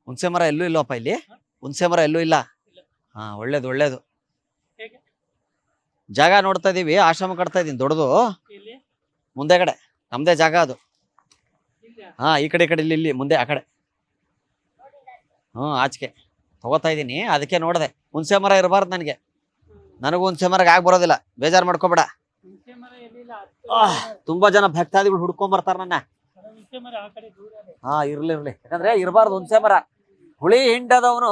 ಹುಣಸೆ ಮರ ಎಲ್ಲೂ ಇಲ್ಲಪ್ಪ ಇಲ್ಲಿ. ಹುಣಸೆ ಮರ ಎಲ್ಲೂ ಇಲ್ಲ. ಹಾ, ಒಳ್ಳೇದು ಒಳ್ಳೇದು. ಜಾಗ ನೋಡ್ತಾ ಇದೀವಿ, ಆಶ್ರಮ ಕಟ್ತಾ ಇದೀನಿ ದೊಡ್ಡದು ಮುಂದೆ ಕಡೆ. ನಮ್ದೇ ಜಾಗ ಅದು. ಹಾ, ಈ ಕಡೆ ಇಲ್ಲಿ ಮುಂದೆ ಆ ಕಡೆ. ಆಚೆಗೆ ತಗೋತಾ ಇದೀನಿ. ಅದಕ್ಕೆ ನೋಡ್ದೆ ಹುಣಸೆ ಮರ ಇರಬಾರ್ದು ನನಗೆ. ನನಗೂ ಹುಣಸೆ ಮರಗೆ ಆಗಿ ಬರೋದಿಲ್ಲ, ಬೇಜಾರು ಮಾಡ್ಕೋಬೇಡ. ತುಂಬಾ ಜನ ಭಕ್ತಾದಿಗಳು ಹುಡ್ಕೊಂಡ್ ಬರ್ತಾರ ನನ್ನ. ಇರ್ಲಿ ಯಾಕಂದ್ರೆ ಇರಬಾರ್ದು ಹುಣಸೆ ಮರ. ಹುಳಿ ಹಿಂಡದವನು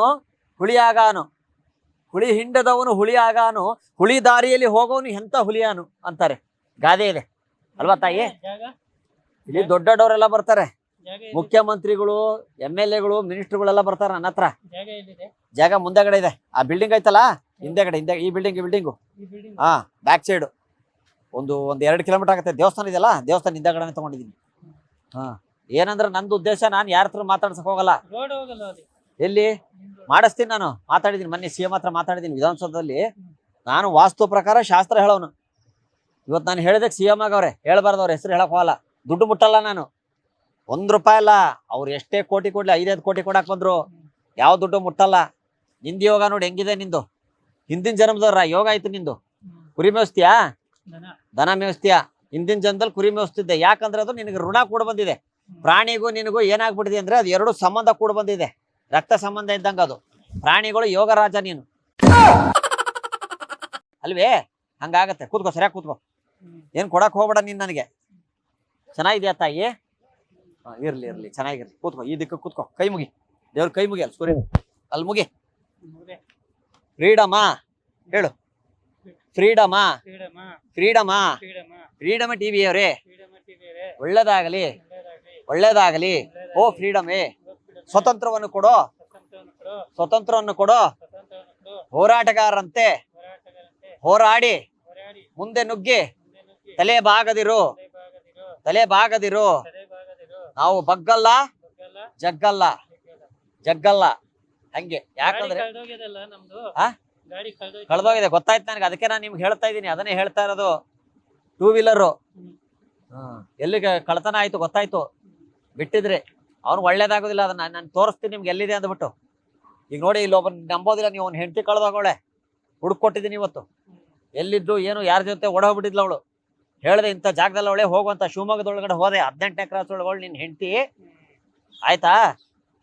ಹುಳಿಯಾಗಾನು, ಹುಳಿ ಹಿಂಡದವನು ಹುಳಿಯಾಗಾನು, ಹುಳಿ ದಾರಿಯಲ್ಲಿ ಹೋಗೋನು ಎಂತ ಹುಲಿಯಾನು ಅಂತಾರೆ. ಗಾದೆ ಇದೆ ಅಲ್ವಾ ತಾಯಿ? ಇಲ್ಲಿ ದೊಡ್ಡ ದೊಡ್ಡವರೆಲ್ಲ ಬರ್ತಾರೆ, ಮುಖ್ಯಮಂತ್ರಿಗಳು, MLAಗಳು, ಮಿನಿಸ್ಟರ್ಗಳೆಲ್ಲ ಬರ್ತಾರೆ ನನ್ನ ಹತ್ರ. ಜಾಗ ಮುಂದೆಗಡೆ ಇದೆ. ಆ ಬಿಲ್ಡಿಂಗ್ ಐತಲ್ಲ ಹಿಂದೆಗಡೆ, ಈ ಬಿಲ್ಡಿಂಗು. ಬ್ಯಾಕ್ ಸೈಡ್ ಒಂದು 2 ಕಿಲೋಮೀಟರ್ ಆಗುತ್ತೆ. ದೇವಸ್ಥಾನ ಇದೆಯಲ್ಲ, ದೇವಸ್ಥಾನ ಹಿಂದೆಗಡೆ ತಗೊಂಡಿದ್ದೀನಿ. ಏನಂದ್ರೆ ನಂದು ಉದ್ದೇಶ, ನಾನು ಯಾರ ಹತ್ರ ಮಾತಾಡ್ಸಕ್ ಹೋಗಲ್ಲ. ಎಲ್ಲಿ ಮಾಡಿಸ್ತೀನಿ ನಾನು. ಮಾತಾಡಿದ್ದೀನಿ ಮೊನ್ನೆ CM ಹತ್ರ ಮಾತಾಡಿದ್ದೀನಿ ವಿಧಾನಸೌಧದಲ್ಲಿ. ನಾನು ವಾಸ್ತು ಪ್ರಕಾರ ಶಾಸ್ತ್ರ ಹೇಳೋನು. ಇವತ್ತು ನಾನು ಹೇಳಿದಕ್ಕೆ CM ಆಗವ್ರೆ, ಹೇಳ್ಬಾರ್ದು ಅವ್ರ ಹೆಸರು ಹೇಳಕ್ ಹೋಗಲ್ಲ. ದುಡ್ಡು ಮುಟ್ಟಲ್ಲ ನಾನು, ₹1 ಅಲ್ಲ. ಅವ್ರು ಎಷ್ಟೇ ಕೋಟಿ ಕೊಡ್ಲಿ, 5 ಕೋಟಿ ಕೊಡಕ್ ಬಂದ್ರು ಯಾವ ದುಡ್ಡು ಮುಟ್ಟಲ್ಲ. ನಿಂದು ಯೋಗ ನೋಡಿ ಹೆಂಗಿದೆ ನಿಂದು. ಹಿಂದಿನ ಜನ್ಮದವ್ರ ಯೋಗ ಆಯ್ತು ನಿಂದು. ಕುರಿ ಮೇಯಿಸ್ತೀಯಾ, ದನ ಮೇಯಿಸ್ತೀಯಾ. ಹಿಂದಿನ ಜನ್ಮದಲ್ಲಿ ಕುರಿ ಮೇಯಿಸ್ತಿದ್ದೆ. ಯಾಕಂದ್ರೆ ಅದು ನಿನಗೆ ಋಣ ಕೂಡ ಬಂದಿದೆ. ಪ್ರಾಣಿಗೂ ನಿನಗೂ ಏನಾಗ್ಬಿಟ್ಟಿದೆ ಅಂದ್ರೆ ಅದು 2 ಸಂಬಂಧ ಕೂಡ ಬಂದಿದೆ, ರಕ್ತ ಸಂಬಂಧ ಇದ್ದಂಗ ಅದು. ಪ್ರಾಣಿಗಳು ಯೋಗ ರಾಜ ನೀನು ಅಲ್ವೇ? ಹಂಗಾಗತ್ತೆ. ಕೂತ್ಕೋ, ಸರಿಯಾಗಿ ಕೂತ್ಕೋ. ಏನ್ ಕೊಡಕ್ ಹೋಗ್ಬೇಡ ನೀನ್ ನನಗೆ. ಚೆನ್ನಾಗಿದ್ಯಾ ತಾಯಿ? ಇರ್ಲಿ ಚೆನ್ನಾಗಿರ್ಲಿ. ಕೂತ್ಕೋ, ಈ ದಿಕ್ಕ ಕೂತ್ಕೋ. ಕೈ ಮುಗಿ, ದೇವ್ರ ಕೈ ಮುಗಿ. ಅಲ್ಲಿ ಸೂರ್ಯ ಅಲ್ಲಿ ಮುಗಿ. ಫ್ರೀಡಮಾ ಹೇಳು. ಫ್ರೀಡಮಾ ಟಿವಿ ಅವರೇ, ಒಳ್ಳೇದಾಗಲಿ ಒಳ್ಳೇದಾಗಲಿ. ಓ ಫ್ರೀಡಮೇ, ಸ್ವತಂತ್ರವನ್ನು ಕೊಡೋ. ಹೋರಾಟಗಾರರಂತೆ ಹೋರಾಡಿ ಮುಂದೆ ನುಗ್ಗಿ ತಲೆ ಬಾಗದಿರು. ನಾವು ಬಗ್ಗಲ್ಲ, ಜಗ್ಗಲ್ಲ. ಹಂಗೆ. ಯಾಕಂದ್ರೆ ಕಳೆದೋಗಿದೆ ಗೊತ್ತಾಯ್ತು ನನಗೆ. ಅದಕ್ಕೆ ನಾನು ನಿಮ್ಗೆ ಹೇಳ್ತಾ ಇದ್ದೀನಿ, ಅದನ್ನೇ ಹೇಳ್ತಾ ಇರೋದು. 2 ವೀಲರು ಎಲ್ಲಿಗೆ ಕಳ್ತನ ಆಯ್ತು ಗೊತ್ತಾಯ್ತು. ಬಿಟ್ಟಿದ್ರೆ ಅವ್ನು ಒಳ್ಳೇದಾಗೋದಿಲ್ಲ. ಅದನ್ನ ನಾನು ತೋರಿಸ್ತೀನಿ ನಿಮ್ಗೆ ಎಲ್ಲಿದೆ ಅಂದ್ಬಿಟ್ಟು. ಈಗ ನೋಡಿ, ಇಲ್ಲಿ ಒಬ್ಬ ನಂಬೋದಿಲ್ಲ ನೀವು, ಅವ್ನು ಹೆಂಡತಿ ಕಳೆದೋಗವಳೆ. ಹುಡುಕೊಟ್ಟಿದ್ದೀನಿ ಇವತ್ತು. ಎಲ್ಲಿದ್ದು ಏನು ಯಾರ ಜೊತೆ ಓಡೋಗ್ಬಿಟ್ಟಿದ್ಲು ಅವಳು. ಹೇಳ್ದೆ ಇಂಥ ಜಾಗದಲ್ಲಿ ಅವಳೆ ಹೋಗುವಂತ. ಶಿವಮೊಗ್ಗದೊಳಗಡೆ ಹೋದೆ, 18ನೇ ಕ್ರಾಸ್ ಒಳಗೆ ನಿನ್ ಹೆಂಡತಿ ಆಯ್ತಾ.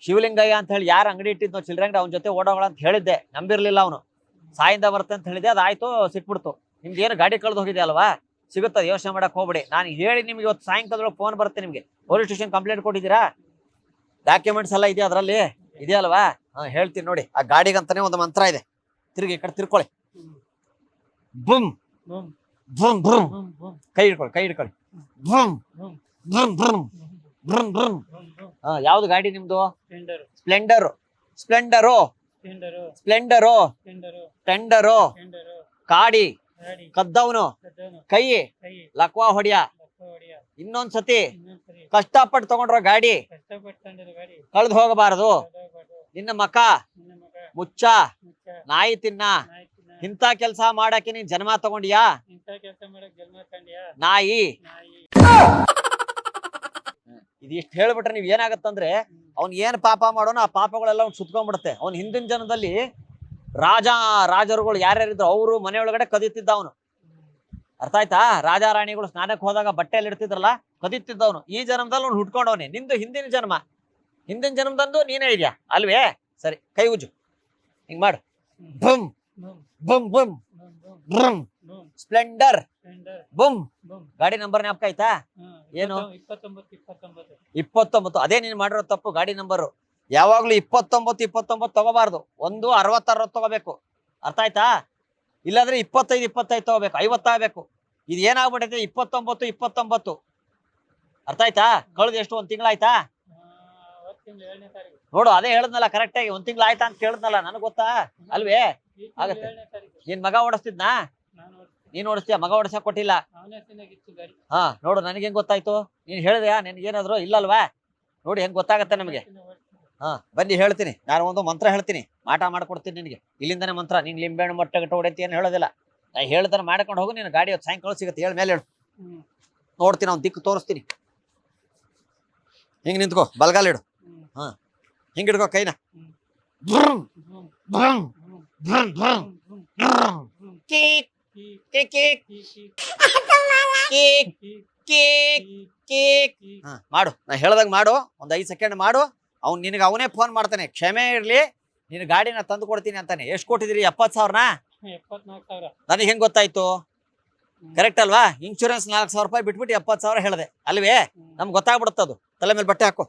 ಶಿವಲಿಂಗಯ್ಯ ಅಂತ ಹೇಳಿ ಯಾರು ಅಂಗಡಿ ಇಟ್ಟಿದ್ನೋ ಚಿಲ್ಲರೆ ಅಂಗಡಿ, ಅವ್ನ ಜೊತೆ ಓಡೋಗಳ ಅಂತ ಹೇಳಿದ್ದೆ. ನಂಬಿರ್ಲಿಲ್ಲ ಅವನು. ಸಾಯಿಂದ ಬರುತ್ತೆ ಅಂತ ಹೇಳಿದೆ, ಅದಾಯ್ತು, ಸಿಕ್ಬಿಡ್ತು. ನಿಮ್ದು ಏನು ಗಾಡಿ ಕಳೆದು ಹೋಗಿದೆ ಅಲ್ವಾ, ಸಿಗುತ್ತದೆ, ಯೋಚನೆ ಮಾಡಕ್ ಹೋಗ್ಬಿಡಿ. ನಾನು ಹೇಳಿ ನಿಮ್ಗೆ ಇವತ್ತು ಸಾಯಂಕಾಲದೊಳಗೆ ಫೋನ್ ಬರುತ್ತೆ ನಿಮ್ಗೆ. ಪೊಲೀಸ್ ಸ್ಟೇಷನ್ ಕಂಪ್ಲೇಂಟ್ ಕೊಟ್ಟಿದ್ದೀರಾ? ಡಾಕ್ಯುಮೆಂಟ್ಸ್ ಎಲ್ಲ ಇದೆಯಾ ಅದರಲ್ಲಿ? ಇದೆಯಲ್ವಾ? ಹೇಳ್ತೀನಿ ನೋಡಿ. ಆ ಗಾಡಿಗಂತಾನೆ ಒಂದು ಮಂತ್ರ ಇದೆ. ತಿರುಗಿ ಈ ಕಡೆ ತಿರ್ಕೊಳ್ಳಿ. ಬುಮ್ ಭ್ರಮ್ ಭ್ರಮ್. ಕೈ ಹಿಡ್ಕೊಳ್ಳಿ. ಭ್ರಮ್ ಭ್ರಮ್ ಭ್ರಮ್ ಭ್ರಮ್ ಭ್ರಮ್. ಯಾವ್ದು ಗಾಡಿ ನಿಮ್ದು? ಸ್ಪ್ಲೆಂಡರು. ಟೆಂಡರು. ಕಾಡಿ ಕದ್ದವನು ಕೈ ಲಕ್ವಾ ಹೊಡಿಯ. ಇನ್ನೊಂದ್ಸತಿ ಕಷ್ಟಪಟ್ಟು ತಗೊಂಡ್ರೋ ಗಾಡಿ ಕಳ್ದು ಹೋಗಬಾರದು. ನಿನ್ನ ಮಕ ಮುಚ್ಚ, ನಾಯಿ ತಿನ್ನ. ಇಂಥ ಕೆಲಸ ಮಾಡಕ್ಕೆ ನೀನ್ ಜನ್ಮ ತಗೊಂಡಿಯಾ ನಾಯಿ? ಇದಿಷ್ಟು ಹೇಳ್ಬಿಟ್ರೆ ನೀವ್ ಏನಾಗತ್ತಂದ್ರೆ, ಅವ್ನ್ ಏನ್ ಪಾಪ ಮಾಡೋನು ಆ ಪಾಪಗಳೆಲ್ಲ ಅವ್ನು ಸುತ್ಕೊಂಡ್ಬಿಡುತ್ತೆ. ಅವ್ನ್ ಹಿಂದಿನ ಜನದಲ್ಲಿ ರಾಜರುಗಳು ಯಾರ್ಯಾರಿದ್ರು ಅವರು ಮನೆಯೊಳಗಡೆ ಕದೀತಿದ್ದ ಅವನು. ಅರ್ಥ ಆಯ್ತಾ? ರಾಜ ರಾಣಿಗಳು ಸ್ನಾನಕ್ಕೆ ಹೋದಾಗ ಬಟ್ಟೆಯಲ್ಲಿ ಇಡ್ತಿದ್ರಲ್ಲ, ಕದೀತಿದ್ದವನು. ಈ ಜನ್ಮದಲ್ಲಿ ಅವ್ನು ಹುಟ್ಕೊಂಡವನೇ. ನಿಂದು ಹಿಂದಿನ ಜನ್ಮದಂದು ನೀನೇ ಇದೆಯಾ ಅಲ್ವೇ? ಸರಿ, ಕೈ ಉಜ್ಜು, ಹಿಂಗ್ ಮಾಡು. ಬುಮ್ ಬುಮ್ ಬುಮ್ ಬ್ರಮ್. ಸ್ಪ್ಲೆಂಡರ್ ಬುಮ್. ಗಾಡಿ ನಂಬರ್ ಜ್ಞಾಪಕ ಆಯ್ತಾ? ಏನು? 29. ಅದೇ ನೀನ್ ಮಾಡಿರೋ ತಪ್ಪು. ಗಾಡಿ ನಂಬರು ಯಾವಾಗ್ಲೂ 29 ತಗೋಬಾರ್ದು. 60 ತಗೋಬೇಕು. ಅರ್ಥ ಆಯ್ತಾ? ಇಲ್ಲಾಂದ್ರೆ 25 ತಗೋಬೇಕು. 50 ಆಗ್ಬೇಕು. ಇದು ಏನಾಗ್ಬಿಟ್ಟೈತೆ? 29. ಅರ್ಥ ಆಯ್ತಾ? ಕಳೆದು ಎಷ್ಟು? 1 ತಿಂಗಳಾಯ್ತಾ? ನೋಡು, ಅದೇ ಹೇಳದ್ನಲ್ಲ ಕರೆಕ್ಟ್ ಆಗಿ. 1 ತಿಂಗಳು ಆಯ್ತಾ ಅಂತ ಕೇಳದ್ನಲ್ಲ, ನನಗ್ ಗೊತ್ತಾ ಅಲ್ವೇ? ಆಗತ್ತೆ. ನಿನ್ ಮಗ ಓಡಿಸ್ತಿದ್ನಾ? ನೀನ್ ಓಡಿಸ್ತೀಯ? ಮಗ ಓಡಿಸಕ್ ಕೊಟ್ಟಿಲ್ಲ. ನೋಡು, ನನಗೆ ಹೆಂಗ್ ಗೊತ್ತಾಯ್ತು? ನೀನ್ ಹೇಳಿದ್ಯಾ ನಿನ್ಗೇನಾದ್ರು? ಇಲ್ಲಲ್ವಾ? ನೋಡಿ ಹೆಂಗ್ ಗೊತ್ತಾಗತ್ತೆ ನಮಗೆ. ಬನ್ನಿ ಹೇಳ್ತೀನಿ. ನಾನು ಒಂದು ಮಂತ್ರ ಹೇಳ್ತೀನಿ, ಮಾಟ ಮಾಡ್ಕೊಡ್ತೀನಿ ನಿನಗೆ. ಇಲ್ಲಿಂದಾನೆ ಮಂತ್ರ. ನೀನ್ ಲಿಂಬೆಹಣ್ಣು ಮೊಟ್ಟೆ ಗಟ್ಟ ಹೊಡೆತಿ ಏನು ಹೇಳೋದಿಲ್ಲ. ನಾ ಹೇಳ್ತಾನೆ ಮಾಡ್ಕೊಂಡು ಹೋಗು. ನೀನು ಗಾಡಿ ಇವತ್ತು ಸಾಯಂಕಾಲ ಸಿಗುತ್ತೆ. ಹೇಳ ಮೇಲೆ ಹೇಳು. ನೋಡ್ತೀನಿ, ಅವ್ನು ದಿಕ್ಕು ತೋರಿಸ್ತೀನಿ. ಹಿಂಗ್ ನಿಂತ್ಕೋ, ಬಲ್ಗಾಲಿಡು. ಹಿಂಗ್ ಹಿಡ್ಕೋ ಕೈನ. ಬ್ರಂ, ಬ್ರಂ, ಬ್ರಂ, ಬ್ರಂ, ಬ್ರಂ. ಕೀಕ್, ಕೀಕ್, ಕೀಕ್, ಕೀಕ್, ಕೀಕ್, ಕೀಕ್. ಮಾಡು, ನಾ ಹೇಳ್ದಂಗ್ ಮಾಡು. ಒಂದ್ 5 ಸೆಕೆಂಡ್ ಮಾಡು. ನಿನಗೆ ಅವನೇ ಫೋನ್ ಮಾಡ್ತಾನೆ, ಕ್ಷಮೆ ಇರ್ಲಿ, ನಿನ್ ಗಾಡಿನ ತಂದು ಕೊಡ್ತೀನಿ ಅಂತಾನೆ. ಎಷ್ಟು ಕೊಟ್ಟಿದ್ದೀರಿ? 70,000ನಾ? 74,000. ನನಗೆ ಹೆಂಗ್ ಗೊತ್ತಾಯ್ತು? ಕರೆಕ್ಟ್ ಅಲ್ವಾ? ಇನ್ಶೂರೆನ್ಸ್ 4,000 ರೂಪಾಯಿ ಬಿಟ್ಬಿಟ್ಟು 70,000 ಹೇಳ್ದೆ ಅಲ್ವೇ? ನಮ್ಗೆ ಗೊತ್ತಾಗ್ಬಿಡುತ್ತದು. ತಲೆ ಮೇಲೆ ಬಟ್ಟೆ ಹಾಕೋ,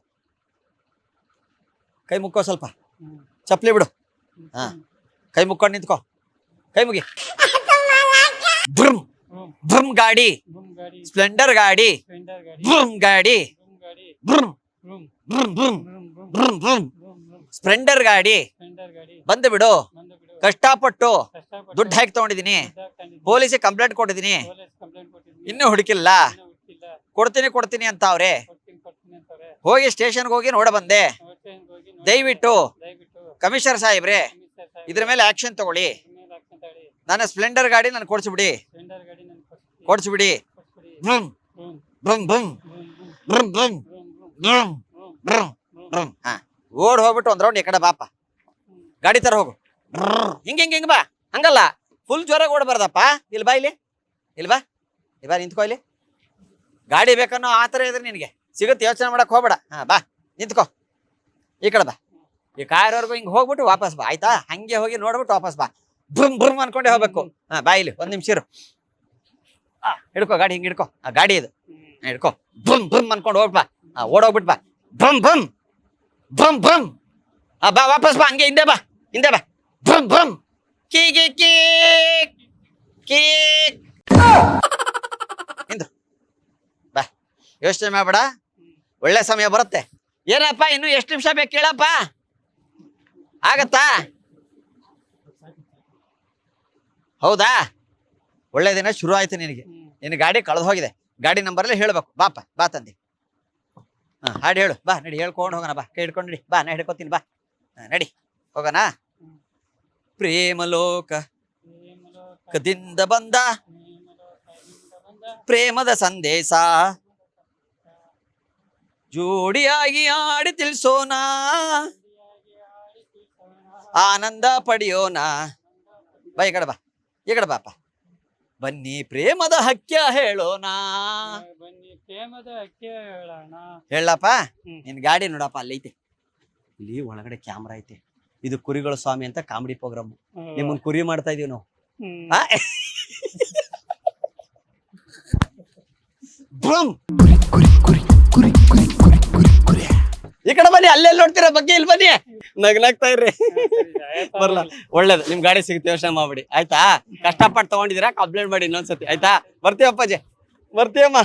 ಕೈ ಮುಕ್ಕೋ, ಸ್ವಲ್ಪ ಚಪ್ಲಿ ಬಿಡು. ಹಾ, ಕೈ ಮುಕ್ಕೊಂಡು ನಿಂತ್ಕೋ, ಕೈ ಮುಗಿ. ಬ್ರಮ್ ಬ್ರಮ್ ಗಾಡಿ, ಸ್ಪ್ಲೆಂಡರ್ ಗಾಡಿ, ಬ್ರಮ್ ಗಾಡಿ, ಬ್ರಮ್ ಬ್ರಮ್ ಬ್ರಮ್ ಬ್ರಮ್ ಬ್ರಮ್ ಸ್ಪ್ಲೆಂಡರ್ ಗಾಡಿ. ಬಂದು ಬಿಡು. ಕಷ್ಟಪಟ್ಟು ದುಡ್ಡು ಹಾಕಿ ತಗೊಂಡಿದೀನಿ, ಪೊಲೀಸಿಗೆ ಕಂಪ್ಲೇಂಟ್ ಕೊಟ್ಟಿದೀನಿ, ಇನ್ನೂ ಹುಡುಕಿಲ್ಲ. ಕೊಡ್ತೀನಿ ಕೊಡ್ತೀನಿ ಅಂತ ಅವ್ರೆ. ಹೋಗಿ ಸ್ಟೇಷನ್ಗೆ ಹೋಗಿ ನೋಡ ಬಂದೆ. ದಯವಿಟ್ಟು ಕಮಿಷನರ್ ಸಾಹೇಬ್ರೆ ಇದ್ರ ಮೇಲೆ ಆಕ್ಷನ್ ತಗೊಳ್ಳಿ. ನನ್ನ ಸ್ಪ್ಲೆಂಡರ್ ಗಾಡಿ ನನ್ ಕೊಡ್ಸ್ಬಿಡಿ, ಕೊಡ್ಸ್ಬಿಡಿ. ಬ್ರಮ್ ಬ್ರಮ್ ಬ್ರಮ್ ಬ್ರಮ್ ಬ್ರಮ್ ಬ್ರಮ್ ಬ್ರಮ್ ಬ್ರಮ್. ಹಾ, ಓಡ್ ಹೋಗ್ಬಿಟ್ಟು ಒಂದ್ ರೌಂಡ್ ಈ ಕಡೆ ಬಾಪ, ಗಾಡಿ ತರ ಹೋಗು. ಹಿಂಗ ಹಿಂಗ ಹಿಂಗ ಬಾ. ಹಂಗಲ್ಲ, ಫುಲ್ ಜ್ವರ ಓಡಬಾರ್ದಪ್ಪ. ಇಲ್ಲಿ ಬಾ, ಇಲ್ಲಿ ಬಾ, ನಿಂತ್ಕೋ. ಇಲ್ಲಿ ಗಾಡಿ ಬೇಕನ್ನೋ ಆತರ ಇದ್ರೆ ನಿನಗೆ ಸಿಗುತ್ತೆ, ಯೋಚನೆ ಮಾಡಕ್ ಹೋಗ್ಬೇಡ. ಹಾ, ಬಾ ನಿಂತ್ಕೋ, ಈ ಕಡೆ ಬಾ. ಈ ಕಾರವರೆಗೂ ಹಿಂಗ್ ಹೋಗ್ಬಿಟ್ಟು ವಾಪಸ್ ಬಾ, ಆಯ್ತಾ? ಹಂಗೆ ಹೋಗಿ ನೋಡ್ಬಿಟ್ಟು ವಾಪಸ್ ಬಾ. ಬ್ರಮ್ ಬ್ರಮ್ ಅನ್ಕೊಂಡೆ ಹೋಗ್ಬೇಕು. ಹಾ, ಬಾ ಇಲ್ಲಿ, ಒಂದ್ ನಿಮಿಷ ಇರು. ಹಿಡ್ಕೋ ಗಾಡಿ, ಹಿಂಗ್ ಹಿಡ್ಕೋ. ಆ ಗಾಡಿ ಇದು ಹಿಡ್ಕೋ. ಬ್ರಮ್ ಬ್ರಮ್ ಅನ್ಕೊಂಡು ಹೋಗ್ಬಾ. ಓಡೋಗ್ಬಿಟ್ ಬಾ. ಬ್ರಮ್ ಬ್ರಮ್ ಬ್ರಮ್ ಬ್ರಮ್. ಬಾ, ವಾಪಸ್ ಬಾ, ಹಂಗೆ ಹಿಂದೆ ಬಾ, ಹಿಂದೆ ಬಾ. ಬ್ರಮ್ ಬ್ರಮ್ ಕೀಕ್ ಕೀಕ್ ಕೀಕ್. ಹಿಂದು ಬಾ, ಯೋಚನೆ ಮಾಡ್ಬೇಡ, ಒಳ್ಳೆ ಸಮಯ ಬರುತ್ತೆ. ಏನಪ್ಪ, ಇನ್ನು ಎಷ್ಟು ನಿಮಿಷ ಬೇಕು ಕೇಳಪ್ಪ? ಆಗತ್ತಾ? ಹೌದಾ? ಒಳ್ಳೆ ದಿನ ಶುರು ಆಯ್ತು ನಿನಗೆ. ನಿನ್ನ ಗಾಡಿ ಕಳೆದು ಹೋಗಿದೆ. ಗಾಡಿ ನಂಬರಲ್ಲಿ ಹೇಳ್ಬೇಕು. ಬಾಪ, ಬಾ ತಂದೆ. ಹಾ, ಹಾಡು ಹೇಳು. ಬಾ, ನಡಿ, ಹೇಳ್ಕೊಂಡು ಹೋಗೋಣ. ಬಾ, ಕೈ ಹಿಡ್ಕೊಂಡು ನಡಿ. ಬಾ, ನಾ ಹಿಡ್ಕೊತೀನಿ. ಬಾ, ನಡಿ ಹೋಗೋಣ. ಪ್ರೇಮಲೋಕ ಕದಿಂದ ಬಂದ ಪ್ರೇಮದ ಸಂದೇಶ, ಜೋಡಿಯಾಗಿ ಆಡಿ ತಿಳಿಸೋಣ, ಆನಂದ ಪಡೆಯೋಣ. ಬಾ, ಈ ಕಡೆ ಬಾ, ಈ ಕಡೆ ಬಾಪ. ಬನ್ನಿ ಪ್ರೇಮದ ಹಕ್ಯ ಹೇಳೋಣ. ಹೇಳಪ್ಪ. ನಿನ್ ಗಾಡಿ ನೋಡಪ್ಪ, ಅಲ್ಲಿ ಐತೆ. ಇಲ್ಲಿ ಒಳಗಡೆ ಕ್ಯಾಮ್ರಾ ಐತೆ. ಇದು ಕುರಿಗಳ ಸ್ವಾಮಿ ಅಂತ ಕಾಮಿಡಿ ಪ್ರೋಗ್ರಾಮ್. ನಿಮ್ಮನ್ ಕುರಿ ಮಾಡ್ತಾ ಇದೀವಿ ನಾವು. ಈ ಕಡೆ ಬನ್ನಿ, ಅಲ್ಲೆಲ್ಲಿ ನೋಡ್ತೀರಾ ಬಗ್ಗೆ, ಇಲ್ಲಿ ಬನ್ನಿ, ನಗ್ನಾಗ್ತಾ ಇರ್ರಿ. ಬರ್ಲ, ಒಳ್ಳೇದು. ನಿಮ್ ಗಾಡಿ ಸಿಗುತ್ತೆ, ಯೋಚನೆ ಮಾಡ್ಬಿಡಿ, ಆಯ್ತಾ? ಕಷ್ಟಪಟ್ಟು ತಗೊಂಡಿದ್ದೀರಾ, ಕಂಪ್ಲೇಂಟ್ ಮಾಡಿ ಇನ್ನೊಂದ್ಸತಿ, ಆಯ್ತಾ? ಬರ್ತೀವಪ್ಪಾಜಿ, ಬರ್ತೀವಮ್ಮ.